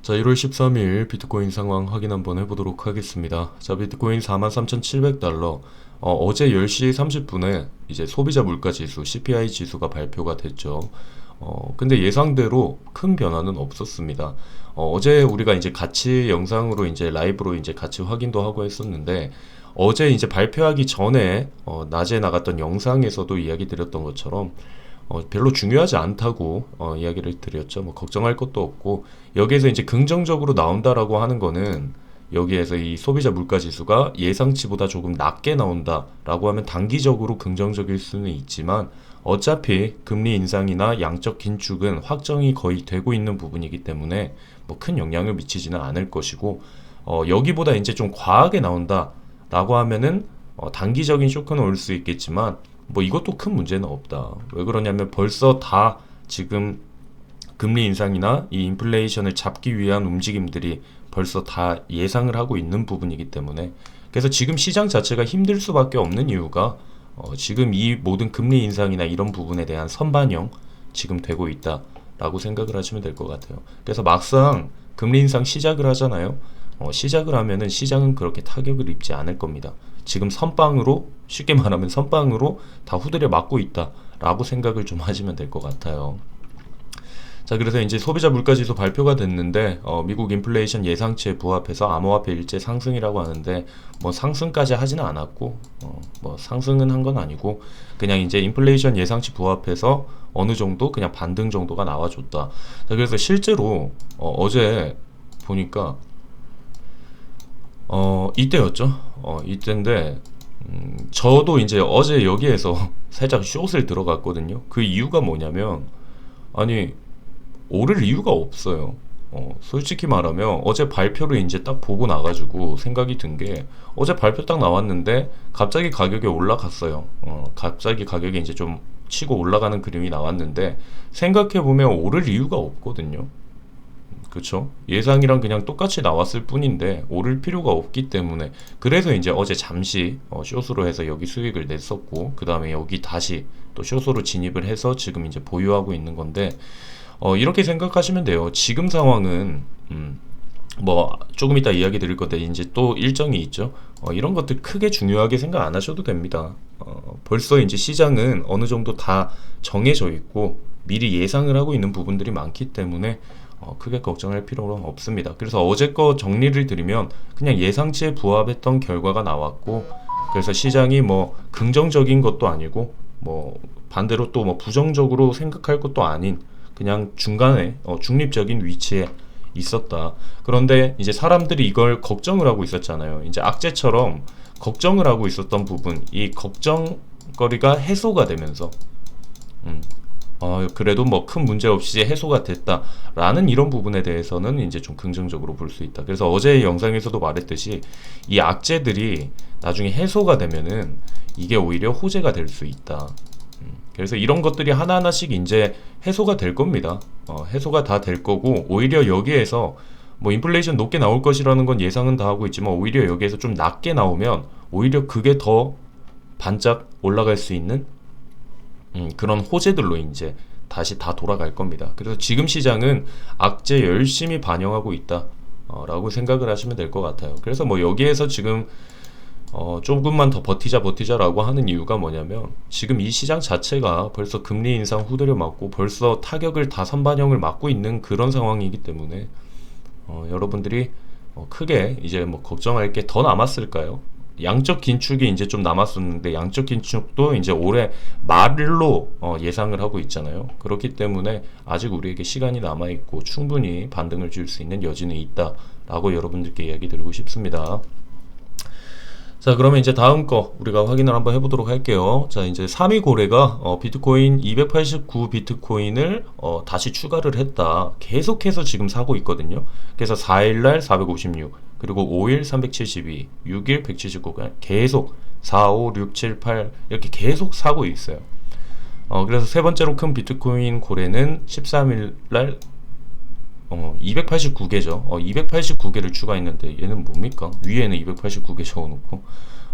자, 1월 13일 비트코인 상황 확인 한번 해보도록 하겠습니다. 자, 비트코인 43,700달러. 어제 10시 30분에 이제 소비자 물가 지수, CPI 지수가 발표가 됐죠. 근데 예상대로 큰 변화는 없었습니다. 어제 우리가 이제 같이 영상으로 이제 라이브로 이제 같이 확인도 하고 했었는데, 어제 이제 발표하기 전에 낮에 나갔던 영상에서도 이야기 드렸던 것처럼 별로 중요하지 않다고 이야기를 드렸죠. 뭐 걱정할 것도 없고, 여기에서 이제 긍정적으로 나온다라고 하는 거는, 여기에서 이 소비자 물가 지수가 예상치보다 조금 낮게 나온다라고 하면 단기적으로 긍정적일 수는 있지만, 어차피 금리 인상이나 양적 긴축은 확정이 거의 되고 있는 부분이기 때문에 뭐 큰 영향을 미치지는 않을 것이고, 여기보다 이제 좀 과하게 나온다라고 하면은 단기적인 쇼크는 올 수 있겠지만, 뭐 이것도 큰 문제는 없다. 왜 그러냐면 벌써 다 지금 금리 인상이나 이 인플레이션을 잡기 위한 움직임들이 벌써 다 예상을 하고 있는 부분이기 때문에, 그래서 지금 시장 자체가 힘들 수밖에 없는 이유가 지금 이 모든 금리 인상이나 이런 부분에 대한 선반영 지금 되고 있다라고 생각을 하시면 될 것 같아요. 그래서 막상 금리 인상 시작을 하잖아요. 시작을 하면은 시장은 그렇게 타격을 입지 않을 겁니다. 지금 선빵으로, 쉽게 말하면 선빵으로 다 후드려 맞고 있다라고 생각을 좀 하시면 될 것 같아요. 자, 그래서 이제 소비자 물가지수 발표가 됐는데, 미국 인플레이션 예상치에 부합해서 암호화폐 일제 상승이라고 하는데, 뭐 상승까지 하지는 않았고, 뭐 상승은 한 건 아니고, 그냥 이제 인플레이션 예상치 부합해서 어느 정도 그냥 반등 정도가 나와줬다. 자, 그래서 실제로 어제 보니까 이때였죠. 이때인데, 저도 이제 어제 여기에서 살짝 숏을 들어갔거든요. 그 이유가 뭐냐면, 아니, 오를 이유가 없어요. 솔직히 말하면 어제 발표를 이제 딱 보고 나가지고 생각이 든 게, 어제 발표 딱 나왔는데 갑자기 가격이 올라갔어요. 갑자기 가격이 이제 좀 치고 올라가는 그림이 나왔는데, 생각해보면 오를 이유가 없거든요. 그쵸? 예상이랑 그냥 똑같이 나왔을 뿐인데 오를 필요가 없기 때문에, 그래서 이제 어제 잠시 숏으로 해서 여기 수익을 냈었고, 그 다음에 여기 다시 또 숏으로 진입을 해서 지금 이제 보유하고 있는 건데, 이렇게 생각하시면 돼요. 지금 상황은 뭐 조금 이따 이야기 드릴 건데 이제 또 일정이 있죠. 이런 것들 크게 중요하게 생각 안 하셔도 됩니다. 벌써 이제 시장은 어느 정도 다 정해져 있고 미리 예상을 하고 있는 부분들이 많기 때문에 크게 걱정할 필요는 없습니다. 그래서 어제 거 정리를 드리면, 그냥 예상치에 부합했던 결과가 나왔고, 그래서 시장이 뭐 긍정적인 것도 아니고 뭐 반대로 또 뭐 부정적으로 생각할 것도 아닌, 그냥 중간에 중립적인 위치에 있었다. 그런데 이제 사람들이 이걸 걱정을 하고 있었잖아요. 이제 악재처럼 걱정을 하고 있었던 부분, 이 걱정거리가 해소가 되면서 그래도 뭐 큰 문제 없이 해소가 됐다라는 이런 부분에 대해서는 이제 좀 긍정적으로 볼 수 있다. 그래서 어제 영상에서도 말했듯이 이 악재들이 나중에 해소가 되면은 이게 오히려 호재가 될 수 있다. 그래서 이런 것들이 하나하나씩 이제 해소가 될 겁니다. 해소가 다 될 거고, 오히려 여기에서 뭐 인플레이션 높게 나올 것이라는 건 예상은 다 하고 있지만, 오히려 여기에서 좀 낮게 나오면 오히려 그게 더 반짝 올라갈 수 있는 그런 호재들로 이제 다시 다 돌아갈 겁니다. 그래서 지금 시장은 악재 열심히 반영하고 있다 라고 생각을 하시면 될 것 같아요. 그래서 뭐 여기에서 지금 조금만 더 버티자라고 하는 이유가 뭐냐면, 지금 이 시장 자체가 벌써 금리 인상 후드려 맞고 벌써 타격을 다 선반영을 맞고 있는 그런 상황이기 때문에 여러분들이 크게 이제 뭐 걱정할 게 더 남았을까요? 양적 긴축이 이제 좀 남았었는데, 양적 긴축도 이제 올해 말로 예상을 하고 있잖아요. 그렇기 때문에 아직 우리에게 시간이 남아있고 충분히 반등을 줄 수 있는 여지는 있다라고 여러분들께 이야기 드리고 싶습니다. 자, 그러면 이제 다음 거 우리가 확인을 한번 해보도록 할게요. 자, 이제 3위 고래가 비트코인 289 비트코인을 다시 추가를 했다. 계속해서 지금 사고 있거든요. 그래서 4일날 456, 그리고 5일 372, 6일 179, 계속 4, 5, 6, 7, 8 이렇게 계속 사고 있어요. 그래서 세 번째로 큰 비트코인 고래는 13일날 289개죠. 289개를 추가했는데 얘는 뭡니까? 위에는 289개 적어놓고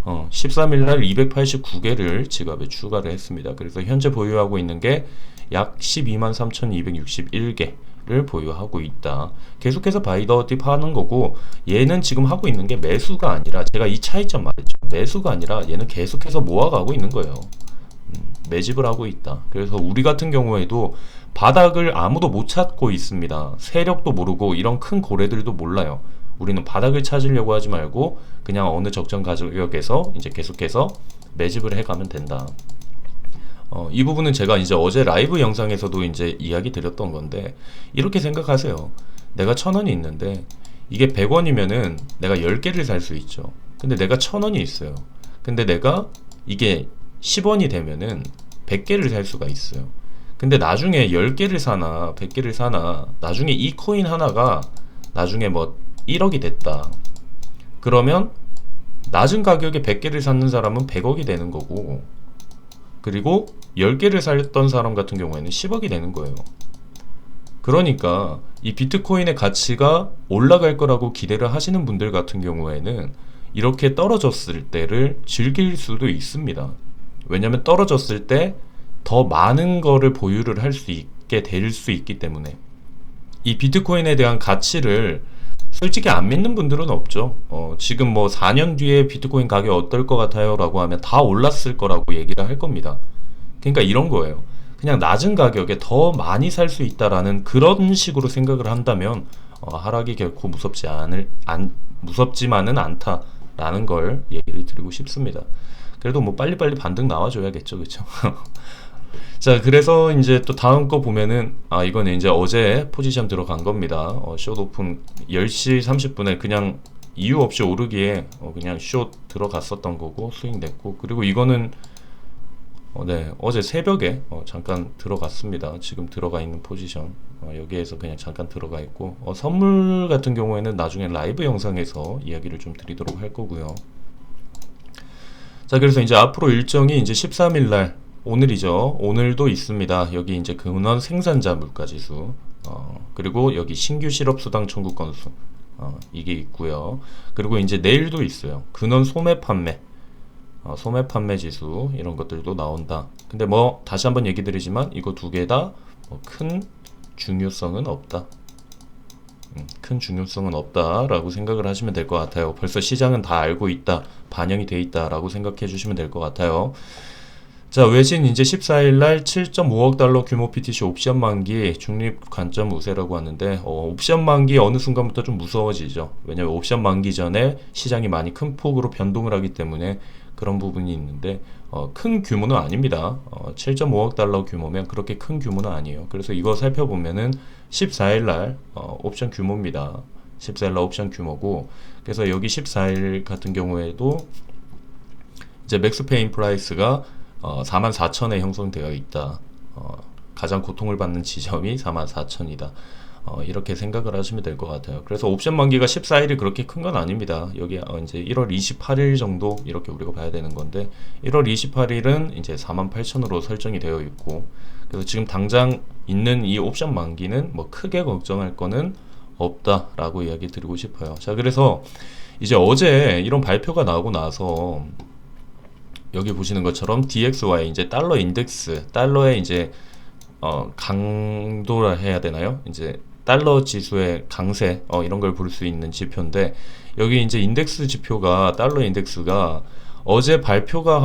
13일날 289개를 지갑에 추가를 했습니다. 그래서 현재 보유하고 있는 게 약 123,261개, 를 보유하고 있다. 계속해서 바이 더 딥 하는 거고, 얘는 지금 하고 있는 게 매수가 아니라, 제가 이 차이점 말했죠. 매수가 아니라 얘는 계속해서 모아가고 있는 거예요. 매집을 하고 있다. 그래서 우리 같은 경우에도 바닥을 아무도 못 찾고 있습니다. 세력도 모르고 이런 큰 고래들도 몰라요. 우리는 바닥을 찾으려고 하지 말고 그냥 어느 적정 가격에서 이제 계속해서 매집을 해가면 된다. 이 부분은 제가 이제 어제 라이브 영상에서도 이제 이야기 드렸던 건데, 이렇게 생각하세요. 내가 1,000원이 있는데 이게 100원이면은 내가 10개를 살 수 있죠. 근데 내가 1,000원이 있어요. 근데 내가 이게 10원이 되면은 100개를 살 수가 있어요. 근데 나중에 10개를 사나 100개를 사나 나중에 이 코인 하나가 나중에 뭐 1억이 됐다. 그러면 낮은 가격에 100개를 샀는 사람은 100억이 되는 거고, 그리고 10개를 살던 사람 같은 경우에는 10억이 되는 거예요. 그러니까 이 비트코인의 가치가 올라갈 거라고 기대를 하시는 분들 같은 경우에는 이렇게 떨어졌을 때를 즐길 수도 있습니다. 왜냐면 떨어졌을 때 더 많은 거를 보유를 할 수 있게 될 수 있기 때문에. 이 비트코인에 대한 가치를 솔직히 안 믿는 분들은 없죠. 지금 뭐 4년 뒤에 비트코인 가격 어떨 것 같아요? 라고 하면 다 올랐을 거라고 얘기를 할 겁니다. 그러니까 이런 거예요. 그냥 낮은 가격에 더 많이 살 수 있다라는 그런 식으로 생각을 한다면 하락이 결코 무섭지만은 않다라는 걸 얘기를 드리고 싶습니다. 그래도 뭐 빨리빨리 반등 나와줘야겠죠, 그렇죠? 자, 그래서 이제 또 다음 거 보면은, 이거는 이제 어제 포지션 들어간 겁니다. 숏 오픈 10시 30분에 그냥 이유 없이 오르기에 그냥 숏 들어갔었던 거고 수익 냈고, 그리고 이거는 네, 어제 새벽에 잠깐 들어갔습니다. 지금 들어가 있는 포지션 여기에서 그냥 잠깐 들어가 있고, 선물 같은 경우에는 나중에 라이브 영상에서 이야기를 좀 드리도록 할 거고요. 자, 그래서 이제 앞으로 일정이 이제 13일 날 오늘이죠. 오늘도 있습니다. 여기 이제 근원 생산자 물가지수, 그리고 여기 신규 실업수당 청구 건수, 이게 있고요. 그리고 이제 내일도 있어요. 근원 소매 판매, 소매 판매 지수 이런 것들도 나온다. 근데 뭐 다시 한번 얘기 드리지만 이거 두 개 다 큰 중요성은 없다. 큰 중요성은 없다라고 생각을 하시면 될 것 같아요. 벌써 시장은 다 알고 있다, 반영이 돼 있다라고 생각해 주시면 될 것 같아요. 자, 외신 이제 14일날 7.5억 달러 규모 BTC 옵션 만기 중립 관점 우세라고 하는데, 옵션 만기 어느 순간부터 좀 무서워지죠. 왜냐면 옵션 만기 전에 시장이 많이 큰 폭으로 변동을 하기 때문에 그런 부분이 있는데, 큰 규모는 아닙니다. 7.5억 달러 규모면 그렇게 큰 규모는 아니에요. 그래서 이거 살펴보면은 14일날 옵션 규모입니다. 14일날 옵션 규모고, 그래서 여기 14일 같은 경우에도 이제 맥스페인 프라이스가 44,000에 형성되어 있다. 가장 고통을 받는 지점이 44,000이다. 이렇게 생각을 하시면 될 것 같아요. 그래서 옵션 만기가 14일이 그렇게 큰 건 아닙니다. 여기 이제 1월 28일 정도 이렇게 우리가 봐야 되는 건데, 1월 28일은 이제 48,000으로 설정이 되어 있고, 그래서 지금 당장 있는 이 옵션 만기는 뭐 크게 걱정할 거는 없다라고 이야기 드리고 싶어요. 자, 그래서 이제 어제 이런 발표가 나오고 나서 여기 보시는 것처럼 DXY 이제 달러 인덱스, 달러의 이제 강도라 해야 되나요? 이제 달러 지수의 강세 이런 걸 볼 수 있는 지표인데, 여기 이제 인덱스 지표가 달러 인덱스가 어제 발표가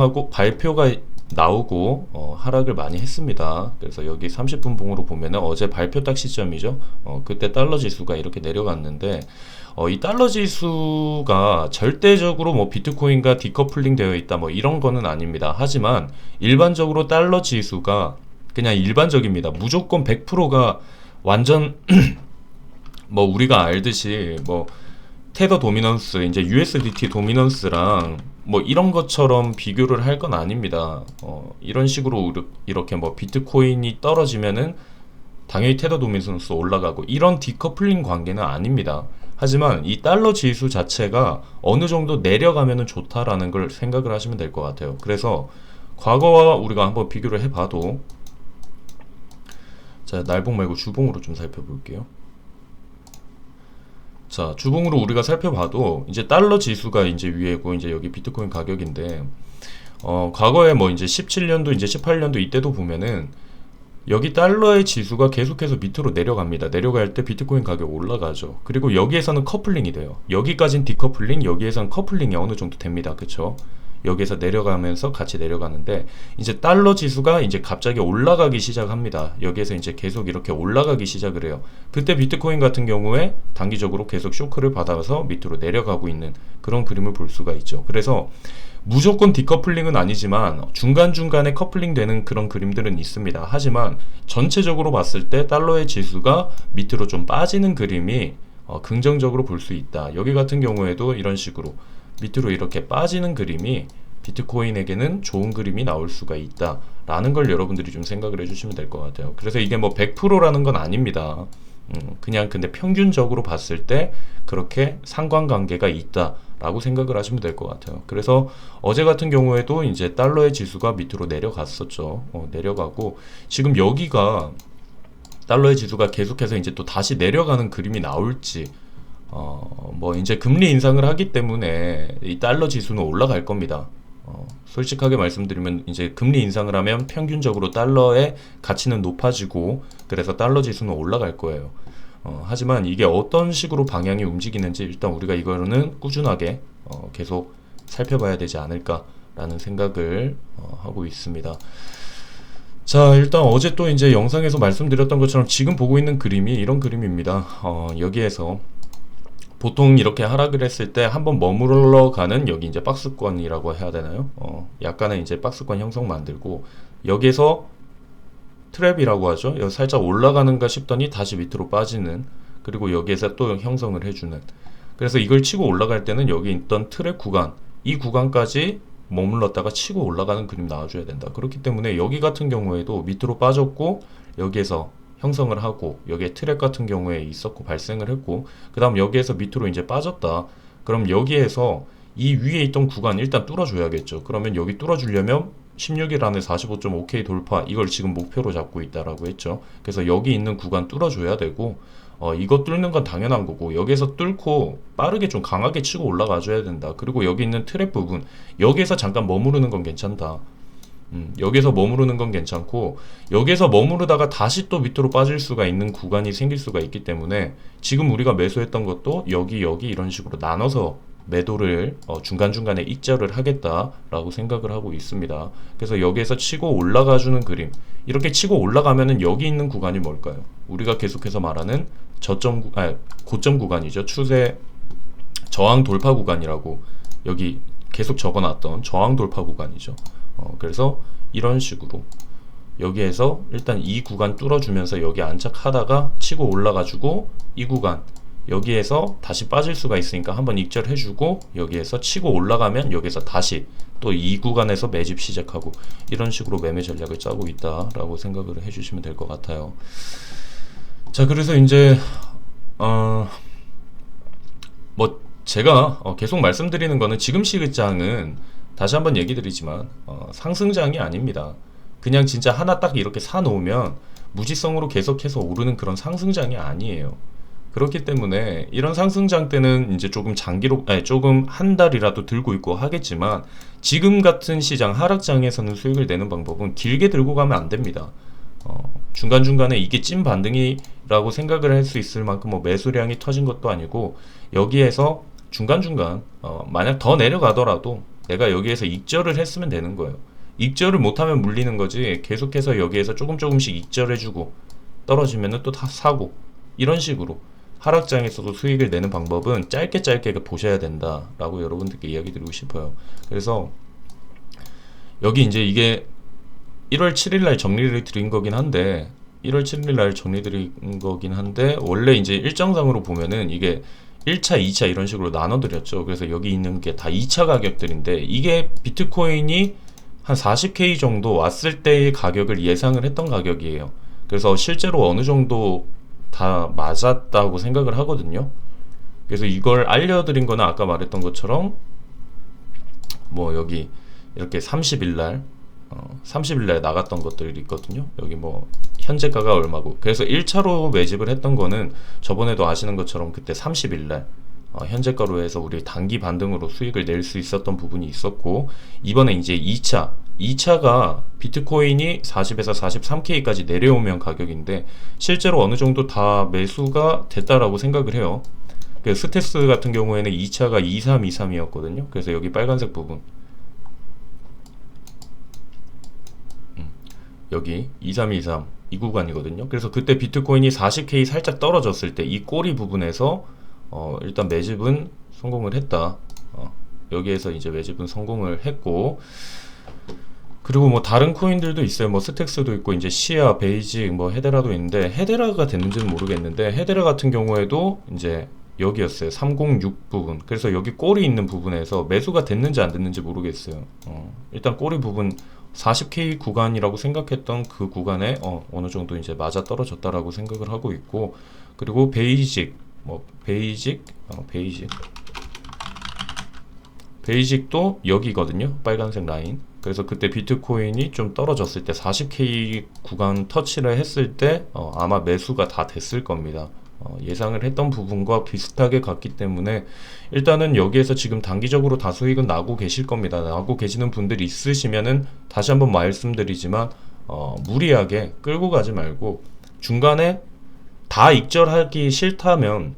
나오고 하락을 많이 했습니다. 그래서 여기 30분 봉으로 보면은 어제 발표 딱 시점이죠. 그때 달러 지수가 이렇게 내려갔는데, 이 달러 지수가 절대적으로 뭐 비트코인과 디커플링 되어 있다 뭐 이런 거는 아닙니다. 하지만 일반적으로 달러 지수가 그냥 일반적입니다. 무조건 100%가 완전 뭐 우리가 알듯이 뭐 테더 도미넌스, 이제 USDT 도미넌스랑 뭐 이런 것처럼 비교를 할 건 아닙니다. 이런 식으로 이렇게 뭐 비트코인이 떨어지면은 당연히 테더 도미넌스 올라가고 이런 디커플링 관계는 아닙니다. 하지만 이 달러 지수 자체가 어느 정도 내려가면은 좋다라는 걸 생각을 하시면 될 것 같아요. 그래서 과거와 우리가 한번 비교를 해봐도, 자, 날봉 말고 주봉으로 좀 살펴볼게요. 자, 주봉으로 우리가 살펴봐도 이제 달러 지수가 이제 위에고 이제 여기 비트코인 가격인데, 과거에 뭐 이제 17년도 이제 18년도 이때도 보면은 여기 달러의 지수가 계속해서 밑으로 내려갑니다. 내려갈 때 비트코인 가격 올라가죠. 그리고 여기에서는 커플링이 돼요. 여기까진 디커플링, 여기에서는 커플링이 어느 정도 됩니다. 그쵸? 여기에서 내려가면서 같이 내려가는데, 이제 달러 지수가 이제 갑자기 올라가기 시작합니다. 여기에서 이제 계속 이렇게 올라가기 시작을 해요. 그때 비트코인 같은 경우에 단기적으로 계속 쇼크를 받아서 밑으로 내려가고 있는 그런 그림을 볼 수가 있죠. 그래서 무조건 디커플링은 아니지만 중간중간에 커플링 되는 그런 그림들은 있습니다. 하지만 전체적으로 봤을 때 달러의 지수가 밑으로 좀 빠지는 그림이 긍정적으로 볼 수 있다. 여기 같은 경우에도 이런 식으로 밑으로 이렇게 빠지는 그림이 비트코인에게는 좋은 그림이 나올 수가 있다 라는 걸 여러분들이 좀 생각을 해주시면 될 것 같아요. 그래서 이게 뭐 100%라는 건 아닙니다. 그냥 근데 평균적으로 봤을 때 그렇게 상관관계가 있다 라고 생각을 하시면 될 것 같아요. 그래서 어제 같은 경우에도 이제 달러의 지수가 밑으로 내려갔었죠. 내려가고 지금 여기가 달러의 지수가 계속해서 이제 또 다시 내려가는 그림이 나올지, 뭐 이제 금리 인상을 하기 때문에 이 달러 지수는 올라갈 겁니다. 솔직하게 말씀드리면 이제 금리 인상을 하면 평균적으로 달러의 가치는 높아지고 그래서 달러 지수는 올라갈 거예요. 하지만 이게 어떤 식으로 방향이 움직이는지 일단 우리가 이거는 꾸준하게 계속 살펴봐야 되지 않을까라는 생각을 하고 있습니다. 자, 일단 어제 또 이제 영상에서 말씀드렸던 것처럼 지금 보고 있는 그림이 이런 그림입니다. 여기에서 보통 이렇게 하락을 했을 때 한번 머물러 가는 여기 이제 박스권이라고 해야 되나요? 약간의 이제 박스권 형성 만들고 여기에서 트랩이라고 하죠. 여기 살짝 올라가는가 싶더니 다시 밑으로 빠지는, 그리고 여기에서 또 형성을 해주는. 그래서 이걸 치고 올라갈 때는 여기 있던 트랩 구간, 이 구간까지 머물렀다가 치고 올라가는 그림 나와줘야 된다. 그렇기 때문에 여기 같은 경우에도 밑으로 빠졌고 여기에서 형성을 하고 여기에 트랩 같은 경우에 있었고 발생을 했고 그 다음 여기에서 밑으로 이제 빠졌다. 그럼 여기에서 이 위에 있던 구간 일단 뚫어줘야겠죠. 그러면 여기 뚫어주려면 16일 안에 45.5K 돌파, 이걸 지금 목표로 잡고 있다라고 했죠. 그래서 여기 있는 구간 뚫어줘야 되고 이거 뚫는 건 당연한 거고 여기에서 뚫고 빠르게 좀 강하게 치고 올라가줘야 된다. 그리고 여기 있는 트랩 부분, 여기에서 잠깐 머무르는 건 괜찮다. 여기서 머무르는 건 괜찮고 여기에서 머무르다가 다시 또 밑으로 빠질 수가 있는 구간이 생길 수가 있기 때문에 지금 우리가 매수했던 것도 여기 이런 식으로 나눠서 매도를 중간중간에 익절을 하겠다라고 생각을 하고 있습니다. 그래서 여기에서 치고 올라가주는 그림, 이렇게 치고 올라가면은 여기 있는 구간이 뭘까요? 우리가 계속해서 말하는 고점 구간이죠. 추세 저항 돌파 구간이라고 여기 계속 적어놨던 저항 돌파 구간이죠. 그래서 이런 식으로 여기에서 일단 이 구간 뚫어주면서 여기 안착하다가 치고 올라가지고 이 구간 여기에서 다시 빠질 수가 있으니까 한번 익절해주고 여기에서 치고 올라가면 여기서 다시 또 이 구간에서 매집 시작하고 이런 식으로 매매 전략을 짜고 있다라고 생각을 해주시면 될 것 같아요. 자, 그래서 이제 뭐 제가 계속 말씀드리는 거는 지금 시장은 다시 한번 얘기 드리지만 상승장이 아닙니다. 그냥 진짜 하나 딱 이렇게 사놓으면 무지성으로 계속해서 오르는 그런 상승장이 아니에요. 그렇기 때문에 이런 상승장 때는 이제 조금 조금 한 달이라도 들고 있고 하겠지만 지금 같은 시장 하락장에서는 수익을 내는 방법은 길게 들고 가면 안 됩니다. 중간중간에 이게 찐 반등이라고 생각을 할 수 있을 만큼 뭐 매수량이 터진 것도 아니고 여기에서 중간중간 만약 더 내려가더라도 내가 여기에서 익절을 했으면 되는 거예요. 익절을 못하면 물리는 거지 계속해서 여기에서 조금씩 익절해주고 떨어지면은 또 다 사고 이런 식으로 하락장에서도 수익을 내는 방법은 짧게 보셔야 된다라고 여러분들께 이야기 드리고 싶어요. 그래서 여기 이제 이게 1월 7일날 정리를 드린 거긴 한데 원래 이제 일정상으로 보면은 이게 1차, 2차 이런 식으로 나눠드렸죠. 그래서 여기 있는 게 다 2차 가격들인데 이게 비트코인이 한 40K 정도 왔을 때의 가격을 예상을 했던 가격이에요. 그래서 실제로 어느 정도 다 맞았다고 생각을 하거든요. 그래서 이걸 알려드린 거는 아까 말했던 것처럼 뭐 여기 이렇게 30일날 나갔던 것들이 있거든요. 여기 뭐 현재가가 얼마고, 그래서 1차로 매집을 했던 거는 저번에도 아시는 것처럼 그때 30일날 현재가로 해서 우리 단기 반등으로 수익을 낼 수 있었던 부분이 있었고, 이번에 이제 2차 2차가 비트코인이 40에서 43K까지 내려오면 가격인데 실제로 어느 정도 다 매수가 됐다라고 생각을 해요. 그 스테스 같은 경우에는 2차가 2323이었거든요. 그래서 여기 빨간색 부분 여기 2323 이 구간이거든요. 그래서 그때 비트코인이 40K 살짝 떨어졌을 때 이 꼬리 부분에서 일단 매집은 성공을 했다. 여기에서 이제 매집은 성공을 했고, 그리고 뭐 다른 코인들도 있어요. 뭐 스택스도 있고 이제 시아, 베이직, 뭐 헤데라도 있는데 헤데라가 됐는지는 모르겠는데 헤데라 같은 경우에도 이제 여기였어요. 306 부분. 그래서 여기 꼬리 있는 부분에서 매수가 됐는지 안 됐는지 모르겠어요. 일단 꼬리 부분 40K 구간이라고 생각했던 그 구간에 어느 정도 이제 맞아 떨어졌다라고 생각을 하고 있고, 그리고 베이직, 뭐 베이직도 여기거든요. 빨간색 라인. 그래서 그때 비트코인이 좀 떨어졌을 때 40K 구간 터치를 했을 때 아마 매수가 다 됐을 겁니다. 예상을 했던 부분과 비슷하게 갔기 때문에 일단은 여기에서 지금 단기적으로 다 수익은 나고 계실 겁니다. 나고 계시는 분들이 있으시면은 다시 한번 말씀드리지만 무리하게 끌고 가지 말고 중간에 다 익절하기 싫다면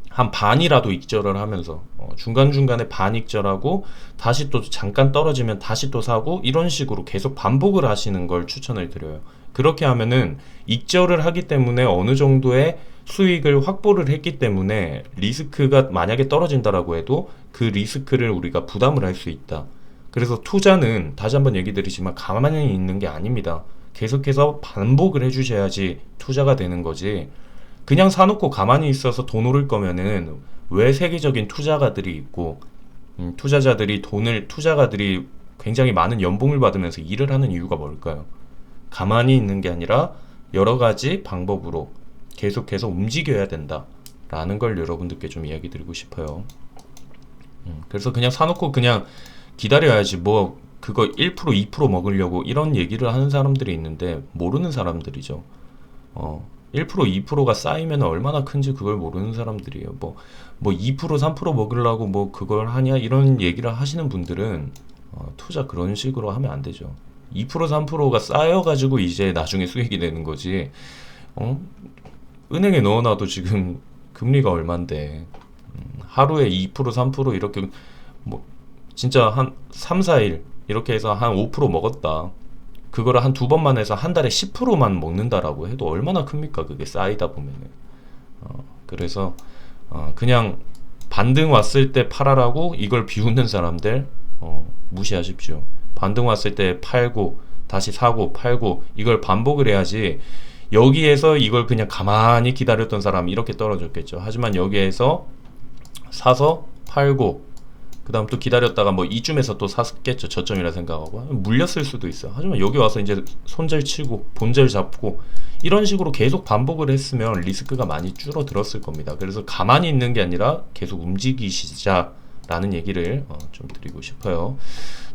한 반이라도 익절을 하면서 중간중간에 반 익절하고 다시 또 잠깐 떨어지면 다시 또 사고 이런 식으로 계속 반복을 하시는 걸 추천을 드려요. 그렇게 하면은 익절을 하기 때문에 어느 정도의 수익을 확보를 했기 때문에 리스크가 만약에 떨어진다라고 해도 그 리스크를 우리가 부담을 할 수 있다. 그래서 투자는 다시 한번 얘기 드리지만 가만히 있는 게 아닙니다. 계속해서 반복을 해주셔야지 투자가 되는 거지. 그냥 사놓고 가만히 있어서 돈 오를 거면은 왜 세계적인 투자가들이 있고 투자가들이 굉장히 많은 연봉을 받으면서 일을 하는 이유가 뭘까요? 가만히 있는 게 아니라 여러 가지 방법으로 계속해서 움직여야 된다라는 걸 여러분들께 좀 이야기 드리고 싶어요. 그래서 그냥 사놓고 그냥 기다려야지 뭐 그거 1% 2% 먹으려고 이런 얘기를 하는 사람들이 있는데 모르는 사람들이죠. 1% 2%가 쌓이면 얼마나 큰지 그걸 모르는 사람들이에요. 뭐 2% 3% 먹으려고 뭐 그걸 하냐 이런 얘기를 하시는 분들은 투자 그런 식으로 하면 안 되죠. 2% 3%가 쌓여가지고 이제 나중에 수익이 되는 거지. 은행에 넣어놔도 지금 금리가 얼만데 하루에 2% 3% 이렇게 뭐 진짜 한 3, 4일 이렇게 해서 한 5% 먹었다. 그거를 한 두 번만 해서 한 달에 10%만 먹는다라고 해도 얼마나 큽니까? 그게 쌓이다 보면은. 그래서 그냥 반등 왔을 때 팔아라고 이걸 비웃는 사람들 무시하십시오. 반등 왔을 때 팔고 다시 사고 팔고 이걸 반복을 해야지. 여기에서 이걸 그냥 가만히 기다렸던 사람 이렇게 떨어졌겠죠. 하지만 여기에서 사서 팔고 그 다음 또 기다렸다가 뭐 이쯤에서 또 샀겠죠. 저점이라 생각하고 물렸을 수도 있어. 하지만 여기 와서 이제 손절 치고 본절 잡고 이런 식으로 계속 반복을 했으면 리스크가 많이 줄어들었을 겁니다. 그래서 가만히 있는 게 아니라 계속 움직이시자라는 얘기를 좀 드리고 싶어요.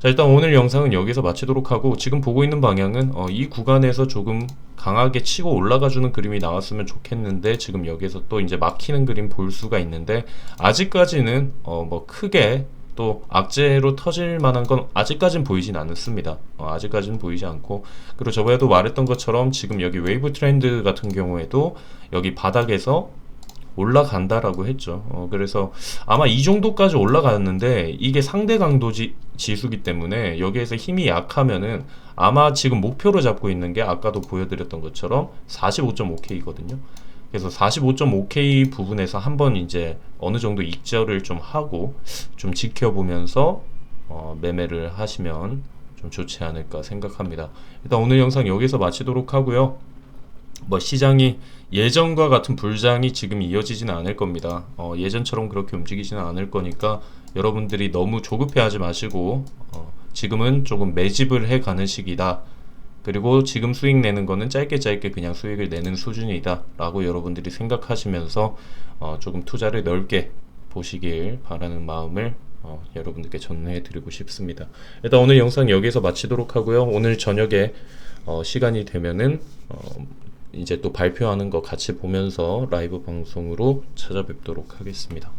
자, 일단 오늘 영상은 여기서 마치도록 하고 지금 보고 있는 방향은 이 구간에서 조금 강하게 치고 올라가주는 그림이 나왔으면 좋겠는데 지금 여기서 또 이제 막히는 그림 볼 수가 있는데 아직까지는 뭐 크게 또 악재로 터질 만한 건 아직까진 보이진 않습니다. 아직까지는 보이지 않고, 그리고 저번에도 말했던 것처럼 지금 여기 웨이브 트렌드 같은 경우에도 여기 바닥에서 올라간다라고 했죠. 그래서 아마 이 정도까지 올라갔는데 이게 상대 강도 지수기 때문에 여기에서 힘이 약하면은 아마 지금 목표로 잡고 있는 게 아까도 보여드렸던 것처럼 45.5K거든요. 그래서 45.5K 부분에서 한번 이제 어느 정도 익절을 좀 하고 좀 지켜보면서 매매를 하시면 좀 좋지 않을까 생각합니다. 일단 오늘 영상 여기서 마치도록 하고요. 뭐 시장이 예전과 같은 불장이 지금 이어지지는 않을 겁니다. 예전처럼 그렇게 움직이지는 않을 거니까 여러분들이 너무 조급해하지 마시고 지금은 조금 매집을 해가는 시기다. 그리고 지금 수익 내는 거는 짧게 그냥 수익을 내는 수준이다 라고 여러분들이 생각하시면서 조금 투자를 넓게 보시길 바라는 마음을 여러분들께 전해 드리고 싶습니다. 일단 오늘 영상 여기서 마치도록 하고요. 오늘 저녁에 시간이 되면은 이제 또 발표하는 거 같이 보면서 라이브 방송으로 찾아뵙도록 하겠습니다.